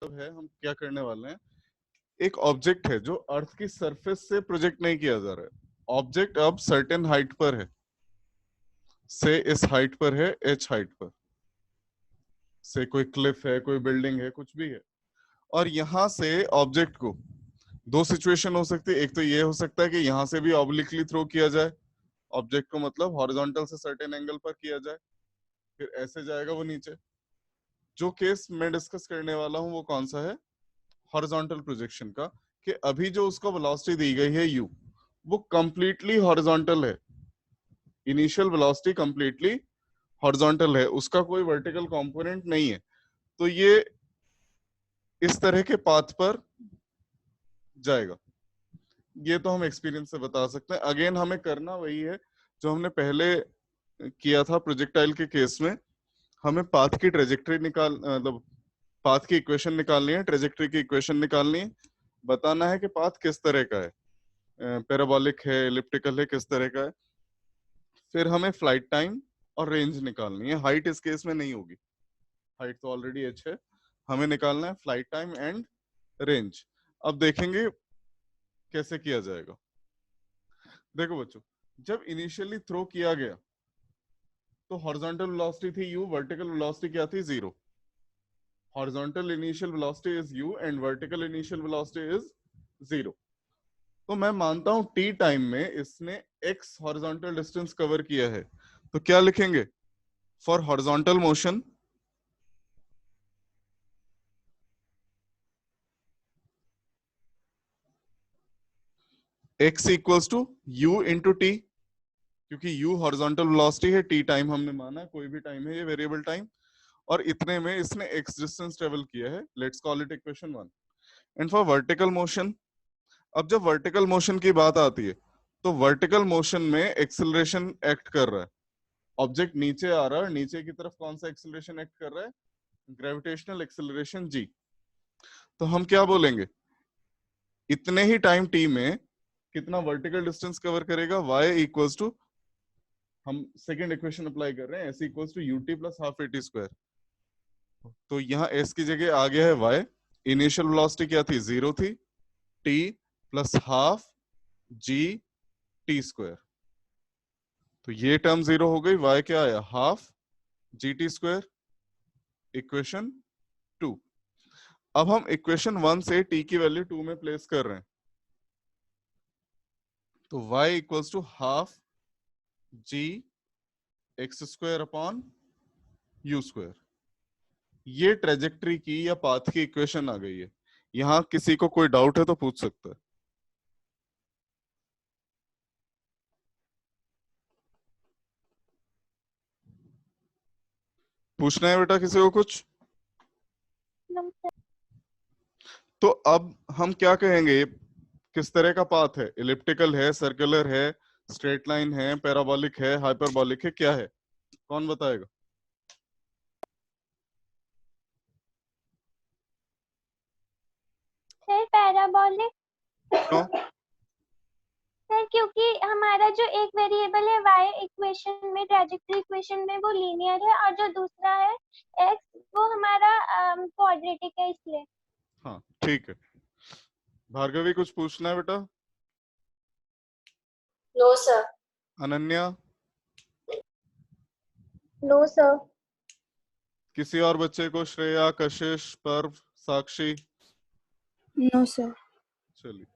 मतलब है हम क्या करने वाले हैं, एक ऑब्जेक्ट है जो अर्थ की सरफेस से प्रोजेक्ट नहीं किया जा रहा है, ऑब्जेक्ट अब सर्टेन हाइट पर है, से इस हाइट पर है, एच हाइट पर, से कोई क्लिफ है, कोई बिल्डिंग है, कुछ भी है, और यहां से ऑब्जेक्ट को दो सिचुएशन हो सकती है। एक तो ये हो सकता है कि यहां से भी ऑब्लिकली थ्रो किया जाए ऑब्जेक्ट को, मतलब हॉरिजॉन्टल से सर्टेन एंगल पर किया जाए, फिर ऐसे जाएगा वो नीचे। जो केस मैं डिस्कस करने वाला हूं वो कौन सा है, हॉरिजॉन्टल प्रोजेक्शन का, कि अभी जो उसको वेलोसिटी दी गई है u, वो कंप्लीटली हॉरिजॉन्टल है, इनिशियल वेलोसिटी कंप्लीटली हॉरिजॉन्टल है, उसका कोई वर्टिकल कंपोनेंट नहीं है। तो ये इस तरह के पाथ पर जाएगा। ये तो हम एक्सपीरियंस से बता सकते हैं। अगेन हमें करना वही है जो हमने पहले किया था प्रोजेक्टाइल के केस में। हमें पाथ की ट्रेजेक्टरी मतलब पाथ की इक्वेशन निकालनी है, ट्रेजेक्टरी की इक्वेशन निकालनी है, बताना है कि पाथ किस तरह का है, पैराबोलिक है, एलिप्टिकल है, किस तरह का है। फिर हमें फ्लाइट टाइम और रेंज निकालनी है। हाइट इस केस में नहीं होगी, हाइट तो ऑलरेडी एच है, हमें निकालना है फ्लाइट टाइम एंड रेंज। अब देखेंगे कैसे किया जाएगा। देखो बच्चों, जब इनिशियली थ्रो किया गया तो हॉरिजॉन्टल वेलोसिटी थी u, वर्टिकल वेलोसिटी क्या थी, 0। Horizontal initial velocity is u and vertical initial velocity is 0। तो मैं मानता हूं t टाइम में इसने x हॉरिजॉन्टल डिस्टेंस कवर किया है, तो क्या लिखेंगे, for horizontal motion x equals to u into t, क्योंकि u हॉरिजॉन्टल वेलोसिटी है, t टाइम हमने माना है, कोई भी टाइम है ये वेरिएबल टाइम, और इतने में इसने x डिस्टेंस ट्रेवल किया है, let's call it equation 1। And for vertical motion, अब जब वर्टिकल मोशन की बात आती है तो वर्टिकल मोशन में एक्सेलरेशन एक्ट कर रहा है, ऑब्जेक्ट नीचे आ रहा है, नीचे की तरफ कौन सा एक्सेलरेशन एक्ट कर रहा है, ग्रेविटेशनल एक्सेलरेशन g। तो हम क्या बोलेंगे, इतने ही टाइम t में कितना वर्टिकल डिस्टेंस कवर करेगा, y इक्वल्स टू, हम सेकेंड इक्वेशन अप्लाई कर रहे हैं, s equals to ut plus half at square. तो यहाँ s की जगह आ गया है y, इनिशियल वेलोसिटी क्या थी, 0 थी, t plus half g t square. तो ये टर्म 0 हो गई, y क्या आया, half g t square, equation 2। अब हम इक्वेशन 1 से t की वैल्यू 2 में प्लेस कर रहे हैं, तो y equals to half g x square upon u square. ये ट्रेजेक्टरी की या पाथ की इक्वेशन आ गई है। यहां किसी को कोई डाउट है तो पूछ सकता है। पूछना है बेटा किसी को कुछ? तो अब हम क्या कहेंगे, किस तरह का पाथ है, इलिप्टिकल है, सर्कुलर है, स्ट्रेट लाइन है, पैराबोलिक है, हाइपरबोलिक है, क्या है, कौन बताएगा? Sir parabolic. क्यों? सर क्योंकि हमारा जो एक वेरिएबल है y इक्वेशन में, ट्रेजेक्टरी इक्वेशन में वो लीनियर है, और जो दूसरा है x वो हमारा क्वाड्रेटिक है, इसलिए। हाँ ठीक है। भार्गवी कुछ पूछना है बेटा? No sir. Ananya? No sir. किसी और बच्चे को? श्रेया, कशिश, पर्व, साक्षी? No sir. चलिए,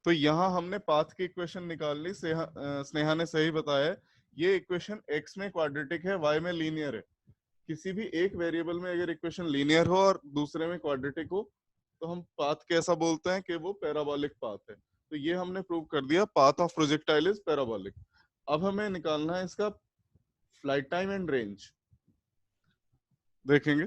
तो यहाँ हमने पाथ की इक्वेशन निकाल ली। स्नेहा ने सही बताया, ये इक्वेशन x में क्वाड्रेटिक है, y में लीनियर है। किसी भी एक वेरिएबल में अगर इक्वेशन लीनियर हो और दूसरे में क्वाड्रेटिक हो तो हम पाथ कैसा बोलते हैं कि वो पैराबोलिक पाथ है। तो ये हमने प्रूव कर दिया, path of projectile is parabolic. अब हमें निकालना है इसका फ्लाइट टाइम एंड रेंज। देखेंगे,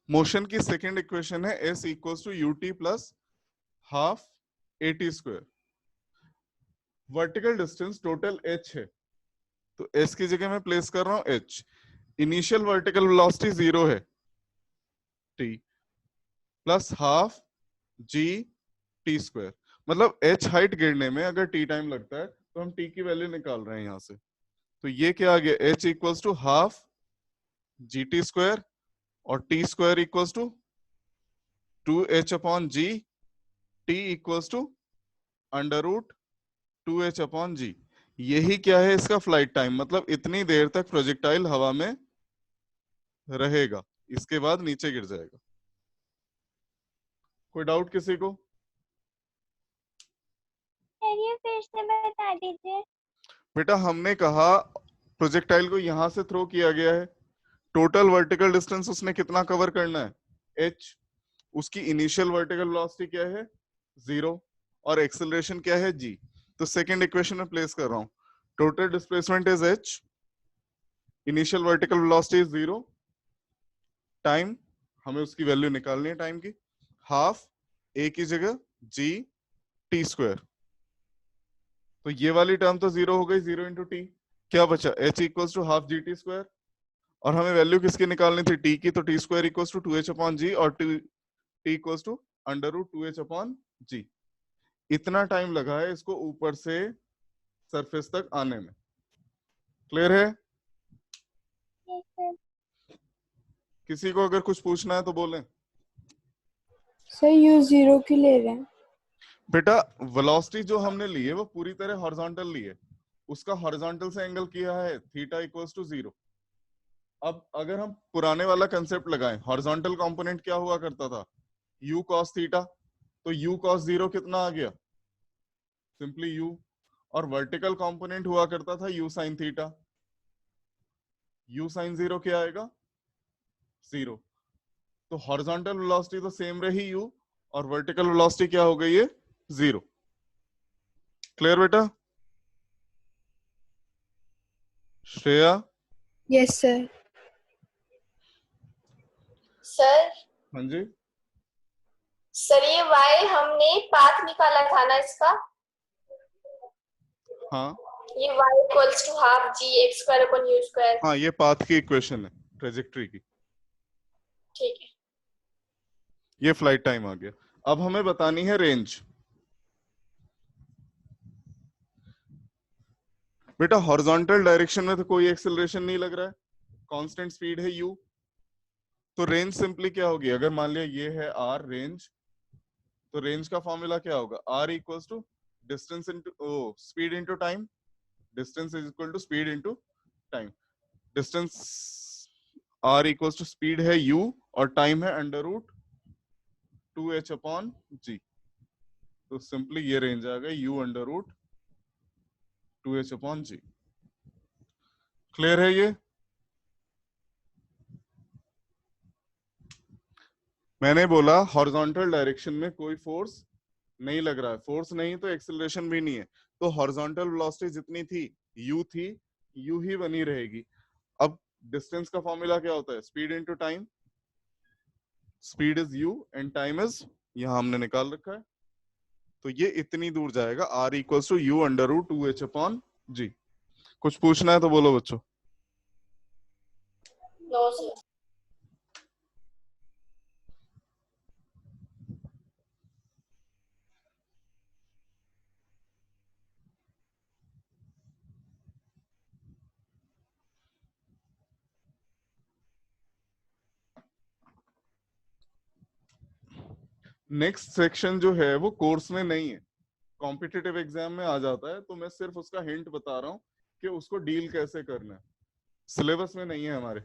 मोशन की सेकेंड इक्वेशन है s equals to ut plus half at square. Vertical distance total h है, तो s की जगह मैं प्लेस कर रहा हूं h। इनिशियल वर्टिकल वेलोसिटी 0 है, t plus half g T square. मतलब h हाइट गिरने में अगर t टाइम लगता है तो हम t की वैल्यू निकाल रहे हैं यहां से। तो ये क्या आ गया, h equals to half g t square और t square equals to 2h upon g, t equals to under root 2h upon g. यही क्या है इसका फ्लाइट टाइम, मतलब इतनी देर तक प्रोजेक्टाइल हवा में रहेगा, इसके बाद नीचे गिर जाएगा। कोई डाउट किसी को? सर ये फिर से बता दीजिए। बेटा हमने कहा प्रोजेक्टाइल को यहां से थ्रो किया गया है, टोटल वर्टिकल डिस्टेंस उसने कितना कवर करना है, h। उसकी इनिशियल वर्टिकल वेलोसिटी क्या है, 0, और एक्सेलरेशन क्या है, g। तो सेकंड इक्वेशन में प्लेस कर रहा हूं, total displacement is h, initial vertical velocity is 0, time हमें उसकी वैल्यू निकालनी है टाइम की, हाफ a की जगह g t स्क्वायर। तो ये वाली टर्म तो 0 हो गई, 0 इंटू टी, क्या बचा h equals to half g t square, और हमें वैल्यू किसकी निकालनी थी, t की, तो t square equals to 2h upon g और t equals to under root 2h upon g. इतना टाइम लगा है इसको ऊपर से सरफेस तक आने में। क्लियर है? Yes sir. किसी को अगर कुछ पूछना है तो बोलें। सर यू 0 की ले रहे हैं। बेटा वेलोसिटी जो हमने ली है वो पूरी तरह हॉरिजॉन्टल ली है, उसका हॉरिजॉन्टल से एंगल किया है थीटा इक्वल्स टू 0। अब अगर हम पुराने वाला कंसेप्ट लगाएं, हॉरिजॉन्टल कंपोनेंट क्या हुआ करता था, u cos थीटा, तो u cos 0 कितना आ गया, सिंपली u, और वर्टिकल कंपोनेंट हुआ करता था u sin theta, u sin 0 क्या आएगा, 0। तो हॉरिजॉन्टल वेलोसिटी तो सेम रही u, और वर्टिकल वेलोसिटी क्या हो गई है, 0। क्लियर बेटा? श्रेया? Yes sir. सर हाँ जी। सर ये y हमने पाथ निकाला था ना इसका, हाँ ये y equals to half g x square upon u square. हाँ, ये पाथ की इक्वेशन है, ट्रेजेक्ट्री की। ठीक है। ये फ्लाइट टाइम आ गया। अब हमें बतानी है रेंज। बेटा हॉरिजॉन्टल डायरेक्शन में तो कोई एक्सेलरेशन नहीं लग रहा है, कांस्टेंट स्पीड है u, तो रेंज सिंपली क्या होगी, अगर मान लिया ये है r रेंज, तो रेंज का फॉर्मूला क्या होगा, r equals to distance into speed into time, distance is equal to speed into time. Distance r equals to speed है u और टाइम है under root 2h upon g। तो simply ये range आ गई u under root 2h upon g। Clear है ये? मैंने बोला हॉरिजॉन्टल डायरेक्शन में कोई फोर्स नहीं लग रहा है, फोर्स नहीं तो एक्सेलरेशन भी नहीं है, तो हॉरिजॉन्टल वेलोसिटी जितनी थी u थी, u ही बनी रहेगी। अब डिस्टेंस का फॉर्मूला क्या होता है, speed into time, speed is u and time is, यहां हमने निकाल रखा है, तो ये इतनी दूर जाएगा, r equals to u under root 2h upon g। कुछ पूछना है तो बोलो बच्चों। No sir. नेक्स्ट सेक्शन जो है वो कोर्स में नहीं है, कॉम्पिटिटिव एग्जाम में आ जाता है, तो मैं सिर्फ उसका हिंट बता रहा हूं कि उसको डील कैसे करना है, सिलेबस में नहीं है हमारे।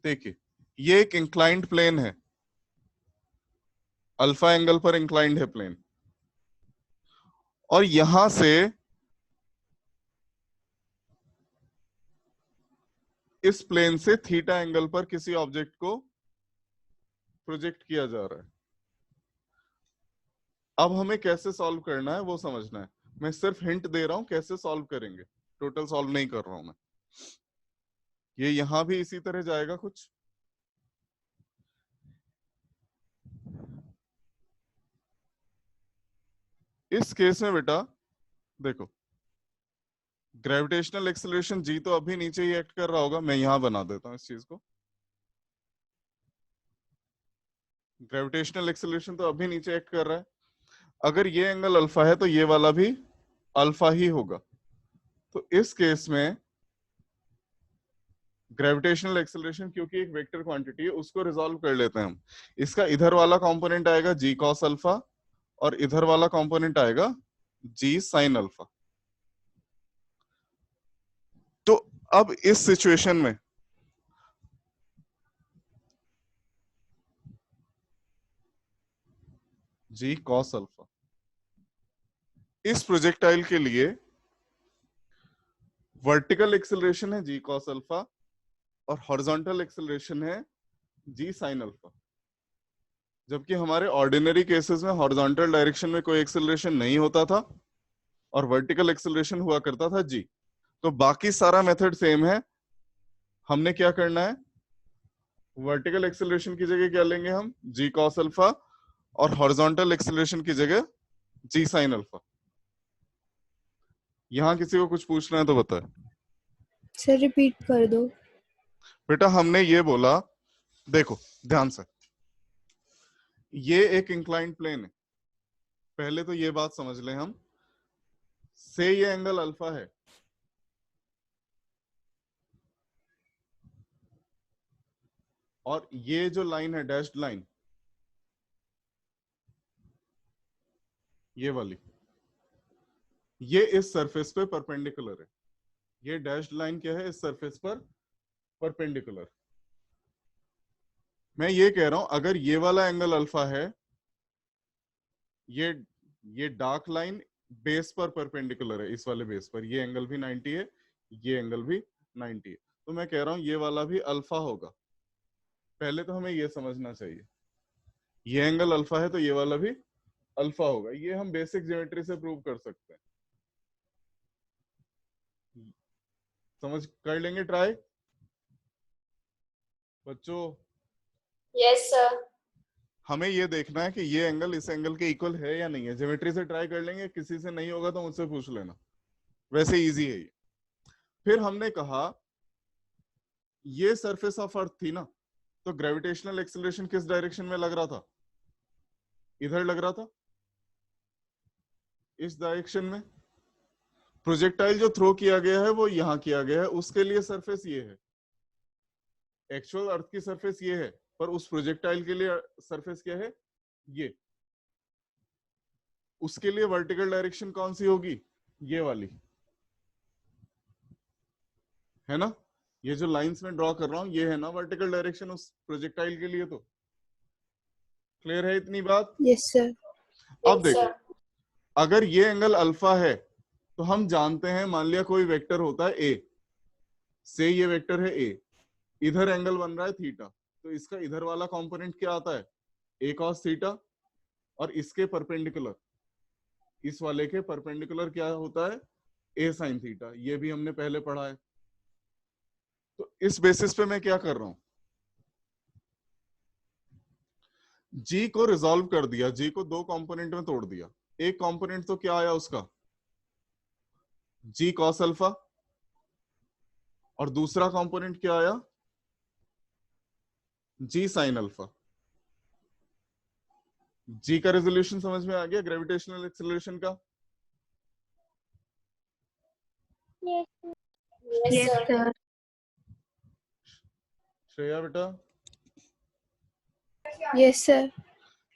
देखिए ये एक इंक्लाइंड प्लेन है, अल्फा एंगल पर इंक्लाइंड है प्लेन, और यहां से इस प्लेन से थीटा एंगल पर किसी ऑब्जेक्ट को प्रोजेक्ट किया जा रहा है। अब हमें कैसे सॉल्व करना है वो समझना है, मैं सिर्फ हिंट दे रहा हूं कैसे सॉल्व करेंगे, टोटल सॉल्व नहीं कर रहा हूं मैं। ये यहां भी इसी तरह जाएगा कुछ, इस केस में बेटा देखो ग्रेविटेशनल एक्सेलरेशन जी तो अभी नीचे ही एक्ट कर रहा होगा, मैं यहां बना देता हूं इस चीज को। ग्रेविटेशनल एक्सेलरेशन तो अभी नीचे एक्ट कर रहा है। अगर ये एंगल अल्फा है तो ये वाला भी अल्फा ही होगा। तो इस केस में ग्रेविटेशनल एक्सेलरेशन, क्योंकि एक वेक्टर क्वांटिटी है, उसको रिजॉल्व कर लेते हैं हम। इसका इधर वाला कंपोनेंट आएगा जी कॉस अल्फा और इधर वाला कंपोनेंट आएगा जी साइन अल्फा। तो अब इस सिचुएशन में जी कॉस अल्फा इस प्रोजेक्टाइल के लिए वर्टिकल एक्सेलरेशन है जी कॉस अल्फा और हॉरिजॉन्टल एक्सेलरेशन है जी साइन अल्फा। जबकि हमारे ऑर्डिनरी केसेस में हॉरिजॉन्टल डायरेक्शन में कोई एक्सेलरेशन नहीं होता था और वर्टिकल एक्सेलरेशन हुआ करता था जी। तो बाकी सारा मेथड सेम है। हमने क्या करना है, वर्टिकल एक्सेलरेशन की जगह क्या लेंगे हम, जी कॉस अल्फा, और हॉरिजॉन्टल एक्सेलरेशन की जगह जी साइन अल्फा। यहां किसी को कुछ पूछना है तो बताए। सर रिपीट कर दो। बेटा हमने ये बोला, देखो ध्यान से, ये एक इंक्लाइंड प्लेन है। पहले तो ये बात समझ लें हम, से ये एंगल अल्फा है, और ये जो लाइन है डैश्ड लाइन, ये वाली, ये इस सरफेस पे परपेंडिकुलर है। ये डैश्ड लाइन क्या है, इस सरफेस पर परपेंडिकुलर। मैं ये कह रहा हूं अगर ये वाला एंगल अल्फा है, ये डार्क लाइन बेस पर परपेंडिकुलर है, इस वाले बेस पर, ये एंगल भी 90 है, ये एंगल भी 90 है, तो मैं कह रहा हूं ये वाला भी अल्फा होगा। पहले तो हमें ये समझना चाहिए, ये एंगल अल्फा है तो ये वाला भी अल्फा होगा। ये हम बेसिक ज्योमेट्री से प्रूव कर सकते हैं। समझ कर लेंगे ट्राई बच्चों। Yes sir. हमें ये देखना है कि ये एंगल इस एंगल के इक्वल है या नहीं है। ज्योमेट्री से ट्राई कर लेंगे, किसी से नहीं होगा तो मुझसे पूछ लेना, वैसे इजी है ये। फिर हमने कहा ये सरफेस ऑफ अर्थ थी ना, तो ग्रेविटेशनल एक्सेलरेशन किस डायरेक्शन में लग रहा था, इधर लग रहा था, इस डायरेक्शन में। प्रोजेक्टाइल जो थ्रो किया गया है वो यहां किया गया है, उसके लिए सरफेस ये है। एक्चुअल अर्थ की सरफेस ये है, पर उस प्रोजेक्टाइल के लिए सरफेस क्या है, ये। उसके लिए वर्टिकल डायरेक्शन कौन सी होगी, ये वाली, है ना। ये जो लाइंस में ड्रॉ कर रहा हूं ये है ना वर्टिकल डायरेक्शन उस प्रोजेक्टाइल के लिए। तो क्लियर है इतनी बात। Yes sir. अब देखो, अगर ये एंगल अल्फा है तो हम जानते हैं, मान लिया कोई वेक्टर होता है ए, से ये वेक्टर है ए, इधर एंगल बन रहा है थीटा, तो इसका इधर वाला कंपोनेंट क्या आता है, ए कॉस थीटा, और इसके परपेंडिकुलर, इस वाले के परपेंडिकुलर क्या होता है, ए साइन थीटा। ये भी हमने पहले पढ़ा है। तो इस बेसिस पे मैं क्या कर रहा हूं, जी को रिजॉल्व कर दिया, जी को दो कंपोनेंट में तोड़ दिया। एक कंपोनेंट तो क्या आया उसका, जी कॉस अल्फा, और दूसरा कंपोनेंट क्या आया, जी साइन अल्फा। जी का रेजोल्यूशन समझ में आ गया ग्रेविटेशनल एक्सेलरेशन का। Yes yes sir. श्रेया बेटा, यस सर।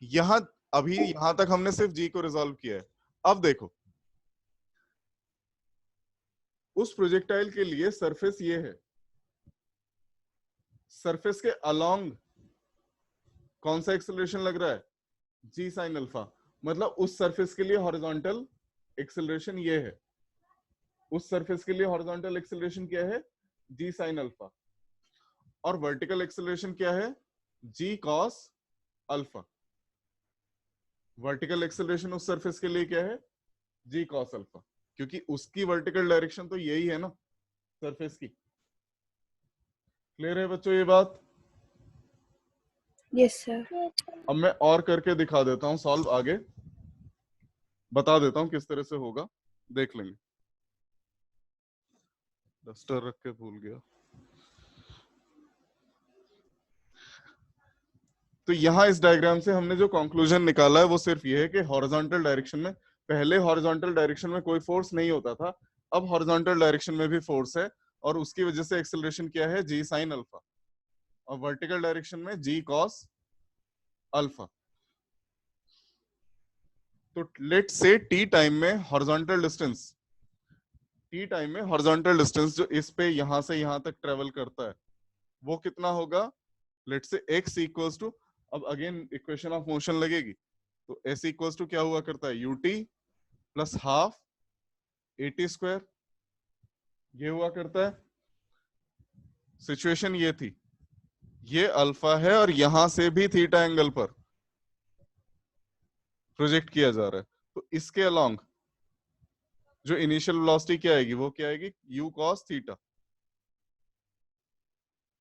यहां अभी यहां तक हमने सिर्फ जी को रिजॉल्व किया है। अब देखो, उस प्रोजेक्टाइल के लिए सरफेस ये है, सरफेस के अलोंग कौन सा एक्सेलरेशन लग रहा है, जी साइन अल्फा। मतलब उस सरफेस के लिए हॉरिजॉन्टल एक्सेलरेशन ये है, उस सरफेस के लिए हॉरिजॉन्टल एक्सेलरेशन क्या है, जी साइन अल्फा, और वर्टिकल एक्सेलरेशन क्या है, जी कॉस अल्फा। वर्टिकल एक्सेलरेशन उस सरफेस के लिए क्या है, जी कॉस अल्फा, क्योंकि उसकी वर्टिकल डायरेक्शन तो यही है ना सरफेस की। क्लियर है बच्चों ये बात। Yes sir. अब मैं और करके दिखा देता हूं, सॉल्व आगे बता देता हूं किस तरह से होगा, देख लेंगे। डस्टर रख के भूल गया। तो यहाँ इस डायग्राम से हमने जो कंक्लूजन निकाला है वो सिर्फ ये है कि हॉरिजॉन्टल डायरेक्शन में, पहले हॉरिजॉन्टल डायरेक्शन में कोई फोर्स नहीं होता था, अब हॉरिजॉन्टल डायरेक्शन में भी फोर्स है, और उसकी वजह से एक्सेलरेशन क्या है, जी साइन अल्फा, और वर्टिकल डायरेक्शन में जी कॉस अल्फा। तो लेट्स से टी टाइम में हॉरिजॉन्टल डिस्टेंस, टी टाइम में हॉरिजॉन्टल डिस्टेंस जो इस पे यहां से यहां तक ट्रेवल करता है वो कितना होगा, let's say x equals to, अब अगेन इक्वेशन ऑफ मोशन लगेगी, तो s इक्वल्स टू क्या हुआ करता है, ut plus half at square, ये हुआ करता है। सिचुएशन ये थी, ये अल्फा है और यहां से भी थीटा एंगल पर प्रोजेक्ट किया जा रहा है, तो इसके अलोंग जो इनिशियल वेलोसिटी क्या आएगी, वो क्या आएगी, u cos थीटा,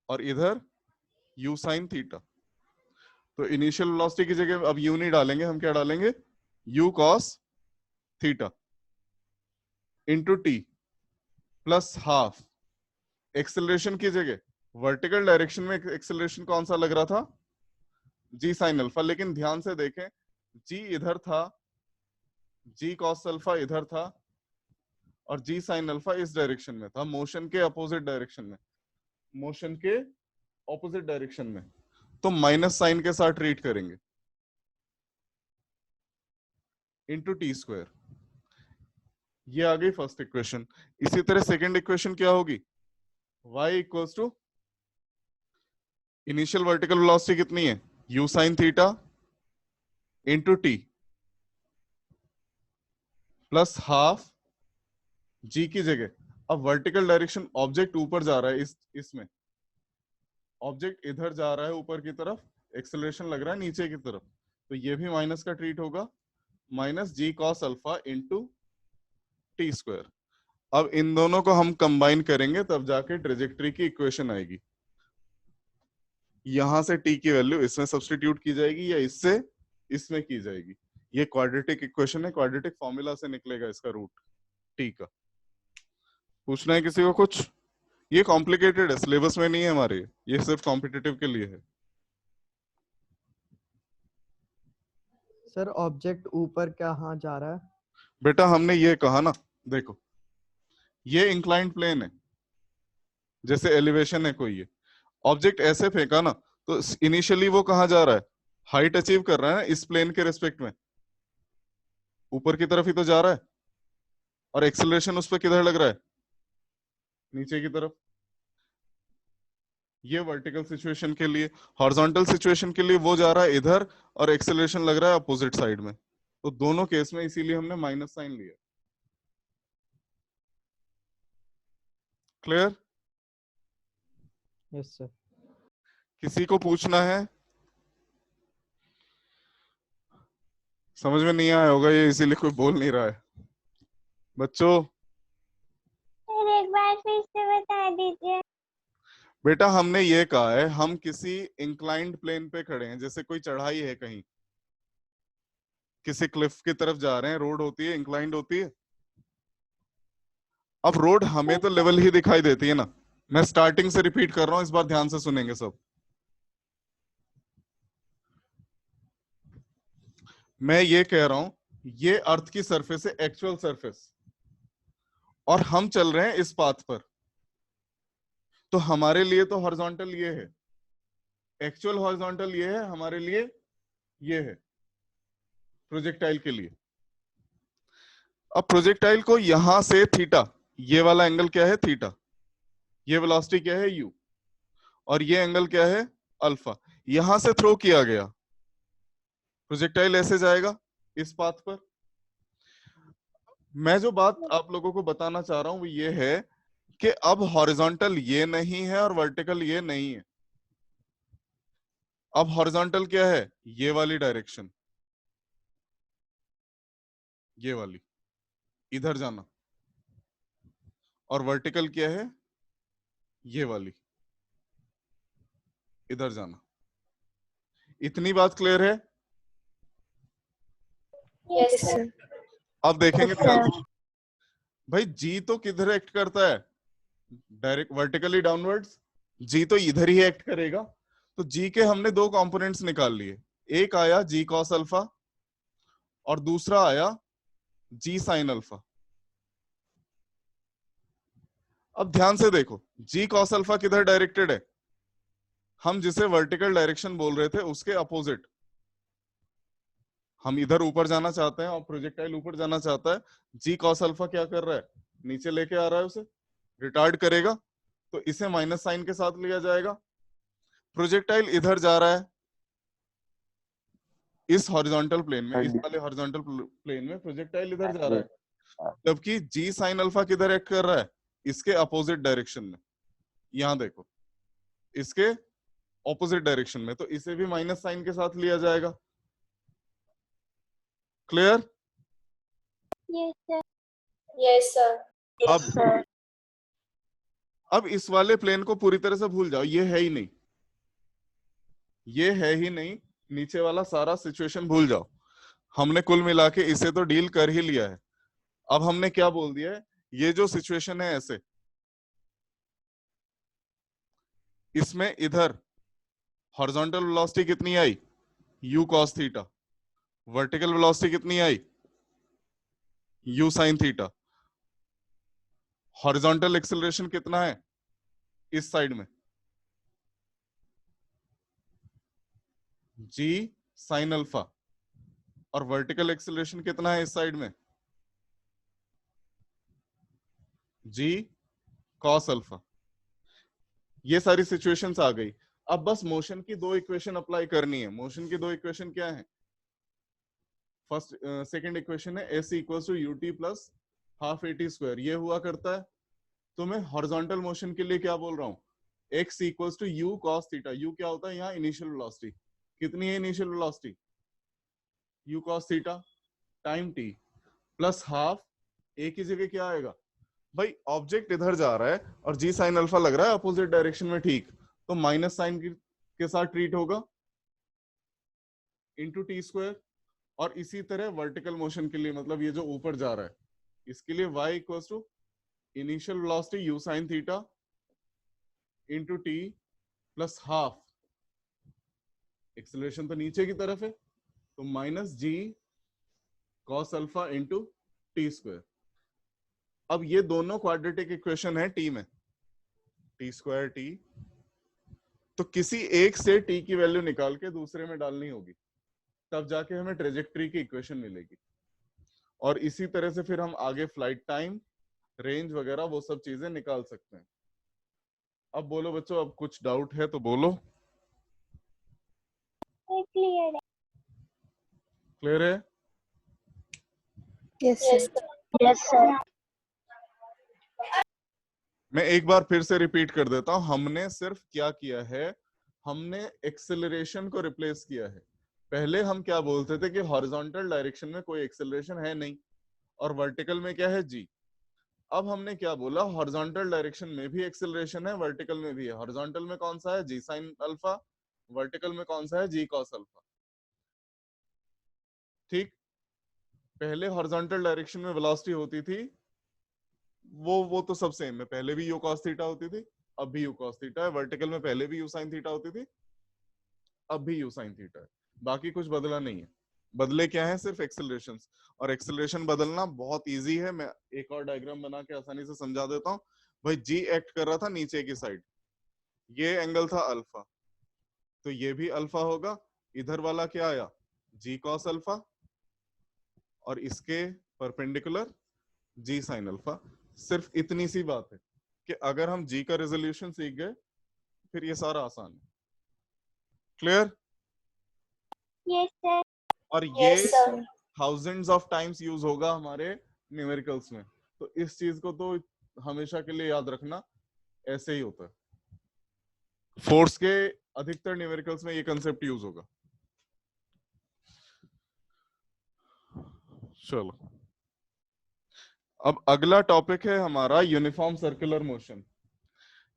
और इधर u sin थीटा। तो इनिशियल वेलोसिटी की जगह अब u नहीं डालेंगे, हम क्या डालेंगे, u cos theta into t plus half, acceleration की जगह वर्टिकल डायरेक्शन में एक्सेलरेशन कौन सा लग रहा था, जी साइन अल्फा, लेकिन ध्यान से देखें जी इधर था, जी कॉस अल्फा इधर था, और जी साइन अल्फा इस डायरेक्शन में था, मोशन के अपोजिट डायरेक्शन में, मोशन के ऑपोजिट डायरेक्शन में, तो माइनस साइन के साथ ट्रीट करेंगे इंटू टी स्क्वायर। ये आ गई फर्स्ट इक्वेशन। इसी तरह सेकेंड इक्वेशन क्या होगी, y equals to initial vertical velocity कितनी है, u sine theta into t plus half g की जगह, अब वर्टिकल डायरेक्शन, ऑब्जेक्ट ऊपर जा रहा है, इसमें ऑब्जेक्ट इधर जा रहा है ऊपर की तरफ, एक्सेलरेशन लग रहा है नीचे की तरफ, तो ये भी माइनस का ट्रीट होगा, minus g cos alpha into t square. अब इन दोनों को हम कंबाइन करेंगे तब जाके ट्रेजेक्टरी की इक्वेशन आएगी। यहां से टी की वैल्यू इसमें सब्स्टिट्यूट की जाएगी या इससे इसमें की जाएगी। ये क्वाड्रेटिक इक्वेशन है, क्वाड्रेटिक फॉर्मूला से निकलेगा इसका रूट टी का। पूछना है किसी को कुछ? ये कॉम्प्लिकेटेड है, सिलेबस में नहीं है हमारे, ये सिर्फ कॉम्पिटिटिव के लिए है। सर ऑब्जेक्ट ऊपर कहाँ जा रहा है? बेटा हमने ये कहा ना, देखो ये इंक्लाइंड प्लेन है, जैसे एलिवेशन है कोई, ये ऑब्जेक्ट ऐसे फेंका ना, तो इनिशियली वो कहाँ जा रहा है, हाइट अचीव कर रहा है ना इस प्लेन के रिस्पेक्ट में, ऊपर की तरफ ही तो जा रहा है, और एक्सेलरेशन उस पर किधर लग रहा है, नीचे की तरफ। ये वर्टिकल सिचुएशन के लिए, हॉरिजॉन्टल सिचुएशन के लिए वो जा रहा है इधर और एक्सेलरेशन लग रहा है अपोजिट साइड में, तो दोनों केस में इसीलिए हमने माइनस साइन लिया। क्लियर? Yes sir. किसी को पूछना है? समझ में नहीं आया होगा ये, इसीलिए कोई बोल नहीं रहा है। बच्चों सर एक बार फिर से बता दीजिए। बेटा हमने ये कहा है, हम किसी इंक्लाइंड प्लेन पे खड़े हैं, जैसे कोई चढ़ाई है कहीं, किसी क्लिफ की तरफ जा रहे हैं, रोड होती है इंक्लाइंड होती है। अब रोड हमें तो लेवल ही दिखाई देती है ना, मैं स्टार्टिंग से रिपीट कर रहा हूं, इस बार ध्यान से सुनेंगे सब। मैं ये कह रहा हूं, ये अर्थ की सरफेस है, एक्चुअल सरफेस, और हम चल रहे हैं इस पाथ पर, तो हमारे लिए तो हॉरिजॉन्टल ये है, एक्चुअल हॉरिजॉन्टल ये है, हमारे लिए ये है प्रोजेक्टाइल के लिए। अब प्रोजेक्टाइल को यहां से थीटा, ये वाला एंगल क्या है थीटा, ये वेलोसिटी क्या है u, और ये एंगल क्या है अल्फा, यहां से थ्रो किया गया, प्रोजेक्टाइल ऐसे जाएगा इस पाथ पर। मैं जो बात आप लोगों को बताना चाह रहा हूं वो ये है कि अब हॉरिजॉन्टल ये नहीं है और वर्टिकल ये नहीं है, अब हॉरिजॉन्टल क्या है, ये वाली डायरेक्शन, ये वाली इधर जाना, और वर्टिकल क्या है, ये वाली इधर जाना। इतनी बात क्लियर है? Yes sir. अब देखेंगे ध्यान से। भाई जी तो किधर एक्ट करता है, डायरेक्ट वर्टिकली डाउनवर्ड्स, जी तो इधर ही एक्ट करेगा, तो जी के हमने दो कंपोनेंट्स निकाल लिए, एक आया जी कॉस अल्फा और दूसरा आया जी साइन अल्फा। अब ध्यान से देखो, जी कॉस अल्फा किधर डायरेक्टेड है? हम जिसे वर्टिकल डायरेक्शन बोल रहे थे उसके अपोजिट। हम इधर ऊपर जाना चाहते हैं और प्रोजेक्टाइल ऊपर जाना चाहता है। जी कॉस अल्फा क्या कर रहा है? नीचे लेके आ रहा है, उसे रिटार्ड करेगा, तो इसे माइनस साइन के साथ लिया जाएगा। प्रोजेक्टाइल इधर जा रहा है, इस हॉरिजॉन्टल प्लेन में, इस वाले हॉरिजॉन्टल प्लेन में प्रोजेक्टाइल इधर जा रहा है, जबकि जी साइन अल्फा किधर एक्ट कर रहा है? इसके अपोजिट डायरेक्शन में। यहां देखो, इसके ऑपोजिट डायरेक्शन में, तो इसे भी माइनस साइन के साथ लिया जाएगा। Clear? Yes sir. Yes sir. अब इस वाले प्लेन को पूरी तरह से भूल जाओ, ये है ही नहीं, ये है ही नहीं, नीचे वाला सारा सिचुएशन भूल जाओ। हमने कुल मिला के इसे तो डील कर ही लिया है। अब हमने क्या बोल दिया है, ये जो सिचुएशन है ऐसे, इसमें इधर हॉरिजॉन्टल वेलोसिटी कितनी आई? u cos theta. Vertical velocity कितनी आई? u sin theta. Horizontal acceleration कितना है इस साइड में? g sin alpha. और वर्टिकल एक्सेलरेशन कितना है इस साइड में? g cos alpha. ये सारी सिचुएशंस आ गई। अब बस मोशन की दो इक्वेशन अप्लाई करनी है। मोशन की दो इक्वेशन क्या है? फर्स्ट सेकंड इक्वेशन है s equals to ut plus half at square. ये हुआ करता है। तो मैं हॉरिजॉन्टल मोशन के लिए क्या बोल रहा हूँ? x equals to u cos theta. u क्या होता है यहाँ? Initial velocity. कितनी है initial velocity? u cos theta time t plus half. a की जगह क्या आएगा? भाई ऑब्जेक्ट इधर जा रहा है और जी साइन अल्फा लग रहा है अपोजिट डायरेक्शन में, ठीक, तो माइनस साइन के साथ ट्रीट होगा इंटू टी स्क्वायर। और इसी तरह वर्टिकल मोशन के लिए, मतलब ये जो ऊपर जा रहा है, इसके लिए y equals to initial velocity u sine theta into t plus half. Acceleration तो नीचे की तरफ है, तो minus g cos alpha into t square. अब ये दोनों क्वाड्रेटिक इक्वेशन है टी में, टी स्क्वायर टी। तो किसी एक से टी की वैल्यू निकाल के दूसरे में डालनी होगी, तब जाके हमें ट्रेजेक्ट्री की इक्वेशन मिलेगी। और इसी तरह से फिर हम आगे फ्लाइट टाइम, रेंज वगैरह वो सब चीजें निकाल सकते हैं। अब बोलो बच्चों, अब कुछ डाउट है तो बोलो। क्लियर है। क्लियर है? Yes yes sir. Sir. Yes sir. मैं एक बार फिर से रिपीट कर देता हूं, हमने सिर्फ क्या किया है, हमने एक्सेलरेशन को रिप्लेस किया है। पहले हम क्या बोलते थे कि हॉरिजॉन्टल डायरेक्शन में कोई एक्सेलरेशन है नहीं और वर्टिकल में क्या है जी। अब हमने क्या बोला, हॉरिजॉन्टल डायरेक्शन में भी एक्सेलरेशन है, वर्टिकल में भी है। हॉरिजॉन्टल में कौन सा है? जी साइन अल्फा। वर्टिकल में कौन सा है? जी कॉस अल्फा। ठीक, पहले हॉरिजॉन्टल डायरेक्शन में वेलोसिटी होती थी, वो तो सब सेम है, पहले भी यू कॉस थीटा होती थी, अब भी यू कॉस थीटा है। वर्टिकल में पहले भी यू साइन थीटा होती थी, अब भी यू साइन थीटा है। बाकी कुछ बदला नहीं है। बदले क्या है? सिर्फ एक्सेलरेशंस। और एक्सेलरेशन बदलना बहुत इजी है, मैं एक और डायग्राम बना के आसानी से समझा देता हूं। भाई जी एक्ट कर रहा था नीचे की साइड, ये एंगल था अल्फा, तो ये भी अल्फा होगा। इधर वाला क्या आया? जी कॉस अल्फा, और इसके परपेंडिकुलर जी साइन अल्फा। सिर्फ इतनी सी बात है कि अगर हम जी का रेजोल्यूशन सीख गए फिर ये सारा आसान है। क्लियर? Yes sir. और ये yes sir. Thousands of times use होगा हमारे न्यूमेरिकल्स में, तो इस चीज को तो हमेशा के लिए याद रखना, ऐसे ही होता है। फोर्स के अधिकतर न्यूमेरिकल्स में ये कंसेप्ट यूज होगा। चलो, अब अगला टॉपिक है हमारा uniform circular motion.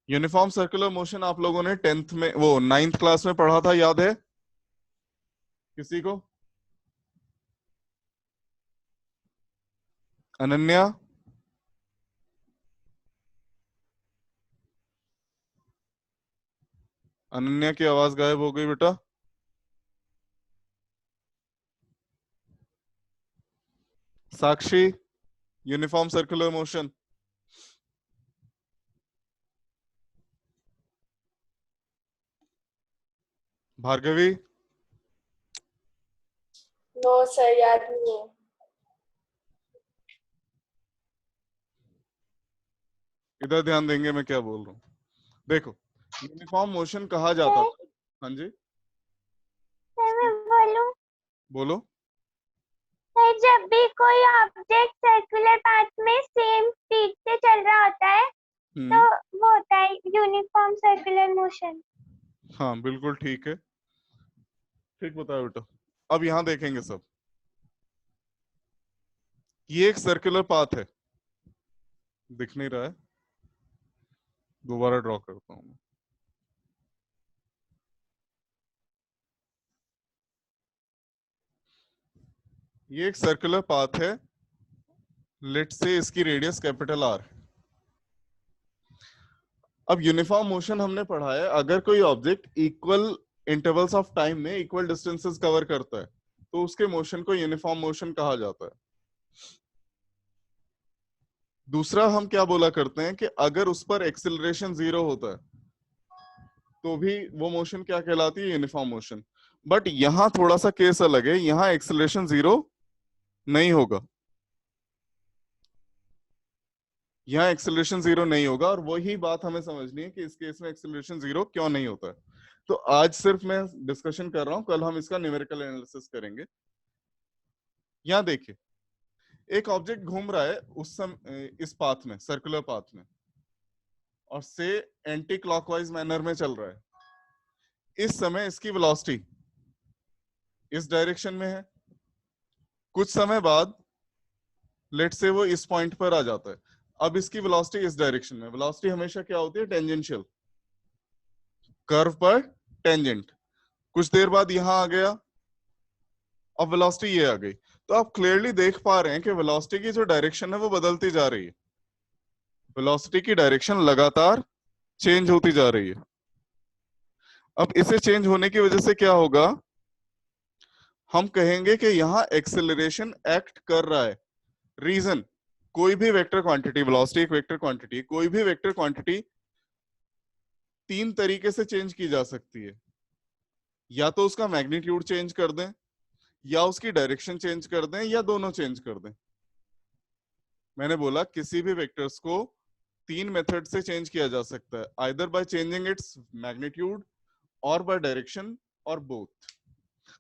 Uniform circular motion आप लोगों ने 10th में, वो 9th क्लास में पढ़ा था, याद है किसी को? अनन्या, अनन्या की आवाज गायब हो गई बेटा। Sakshi, uniform circular motion. Bhargavi, no sir, याद नहीं है। इधर ध्यान देंगे मैं क्या बोल रहा हूँ। देखो, यूनिफॉर्म मोशन कहा जाता था। हाँ जी, सर मैं बोलूं? बोलो। सर जब भी कोई ऑब्जेक्ट सर्कुलर पाथ में सेम स्पीड से चल रहा होता है तो वो होता है यूनिफॉर्म सर्कुलर मोशन। हाँ बिल्कुल ठीक है, ठीक बताया बेटा। अब यहाँ देखेंगे सब, ये एक सर्कुलर पाथ है, दिख नहीं रहा है, दोबारा ड्रॉ करता हूँ। ये एक सर्कुलर पाथ है, लेट से इसकी रेडियस कैपिटल आर। अब यूनिफॉर्म मोशन हमने पढ़ा है, अगर कोई object equal intervals of time में इक्वल डिस्टेंसेस कवर करता है तो उसके मोशन को यूनिफॉर्म मोशन कहा जाता है। दूसरा हम क्या बोला करते हैं कि अगर उस पर एक्सेलरेशन 0 होता है तो भी वो मोशन क्या कहलाती है, यूनिफॉर्म मोशन। बट यहां थोड़ा सा केस अलग है, यहां एक्सेलरेशन 0 नहीं होगा, यहाँ एक्सेलरेशन 0 नहीं होगा। और वही बात हमें समझनी है कि इस केस में एक्सेलरेशन 0 क्यों नहीं होता है। तो आज सिर्फ मैं डिस्कशन कर रहा हूं, कल हम इसका न्यूमेरिकल एनालिसिस करेंगे। यहाँ देखिए, एक ऑब्जेक्ट घूम रहा है उस समय इस पाथ में, सर्कुलर पाथ में, और से एंटी क्लॉकवाइज मैनर में चल रहा है। इस समय इसकी वेलोसिटी इस डायरेक्शन में है। कुछ समय बाद लेट से वो इस पॉइंट पर आ जाता है, अब इसकी वेलोसिटी इस डायरेक्शन में। वेलोसिटी हमेशा क्या होती है, टेंजेंशियल, कर्व पर टेंजेंट। कुछ देर बाद यहां आ गया, अब वेलोसिटी ये आ गई। तो आप क्लियरली देख पा रहे हैं कि वेलोसिटी की जो डायरेक्शन है वो बदलती जा रही है। वेलोसिटी की डायरेक्शन लगातार चेंज होती जा रही है। अब इसे चेंज होने की वजह से क्या होगा, हम कहेंगे कि यहां एक्सेलरेशन एक्ट कर रहा है। रीजन, कोई भी वेक्टर क्वांटिटी, वेलोसिटी एक वेक्टर क्वांटिटी, कोई भी वेक्टर क्वांटिटी तीन तरीके से चेंज की जा सकती है। या तो उसका मैग्नीट्यूड चेंज कर दें, या उसकी डायरेक्शन चेंज कर दें, या दोनों चेंज कर दें। मैंने बोला किसी भी वेक्टर्स को तीन मेथड से चेंज किया जा सकता है, either by changing its magnitude और बाय डायरेक्शन और बोथ।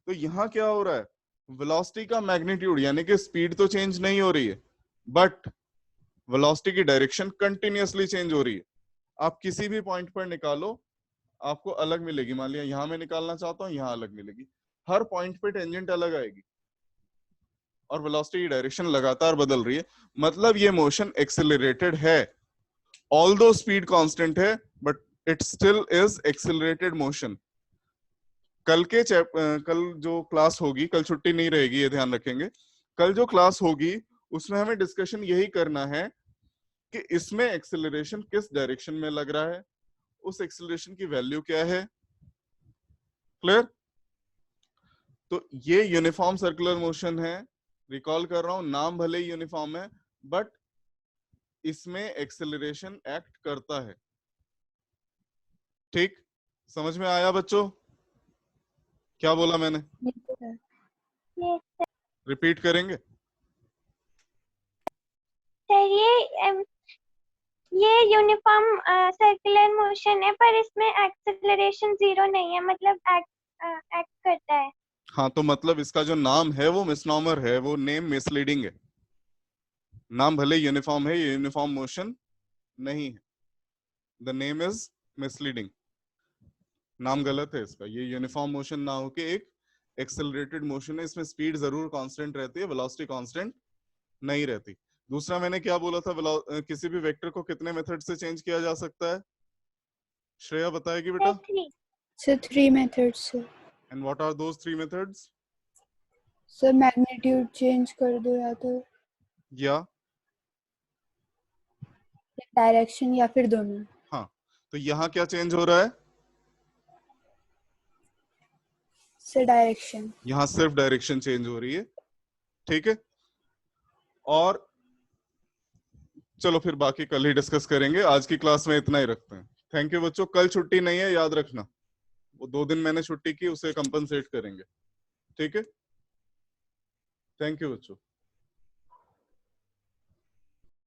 तो यहां क्या हो रहा है, वेलोसिटी का मैग्नीट्यूड यानी कि स्पीड तो चेंज नहीं हो रही है, बट वेलोसिटी की डायरेक्शन कंटिन्यूअसली चेंज हो रही है। आप किसी भी पॉइंट पर निकालो, आपको अलग मिलेगी। मान लिया यहां मैं निकालना चाहता हूं, यहां अलग मिलेगी। हर पॉइंट पे टेंजेंट अलग आएगी और वेलोसिटी की डायरेक्शन लगातार बदल रही है। मतलब ये मोशन एक्सेलरेटेड है, ऑल्दो स्पीड कांस्टेंट है, but it still is accelerated motion. कल जो क्लास होगी, कल छुट्टी नहीं रहेगी, ये ध्यान रखेंगे। कल जो क्लास होगी उसमें हमें डिस्कशन यही करना है कि इसमें एक्सेलरेशन किस डायरेक्शन में लग रहा है, उस एक्सेलरेशन की वैल्यू क्या है। क्लियर? तो ये यूनिफॉर्म सर्कुलर मोशन है। रिकॉल कर रहा हूं, नाम भले ही यूनिफॉर्म है बट इसमें एक्सेलरेशन एक्ट करता है। ठीक, समझ में आया बच्चों? क्या बोला मैंने, ये रिपीट करेंगे? सर ये यूनिफॉर्म सर्कुलर मोशन है पर इसमें एक्सेलरेशन 0 नहीं है, मतलब एक्ट करता है। हाँ, तो मतलब इसका जो नाम है वो मिसनॉमर है, वो नेम मिसलीडिंग है। नाम भले यूनिफॉर्म है, ये यूनिफॉर्म मोशन नहीं है। द नेम इज मिसलीडिंग, नाम गलत है इसका। ये यूनिफॉर्म मोशन ना होके एक एक्सेलरेटेड मोशन है। इसमें स्पीड जरूर कांस्टेंट रहती है, वेलोसिटी कांस्टेंट नहीं रहती। दूसरा मैंने क्या बोला था, किसी भी वेक्टर को कितने मेथड से चेंज किया जा सकता है, श्रेया बताएगी बेटा? सर 3 मेथड्स से। And what are those 3 methods? Sir magnitude change कर दो या तो या डायरेक्शन या फिर दोनों। हाँ, तो यहाँ क्या चेंज हो रहा है, से डायरेक्शन। यहाँ सिर्फ डायरेक्शन चेंज हो रही है, ठीक है। और चलो फिर बाकी कल ही डिस्कस करेंगे, आज की क्लास में इतना ही रखते हैं। थैंक यू बच्चों। कल छुट्टी नहीं है, याद रखना, वो 2 दिन मैंने छुट्टी की उसे कंपनसेट करेंगे, ठीक है। थैंक यू बच्चों।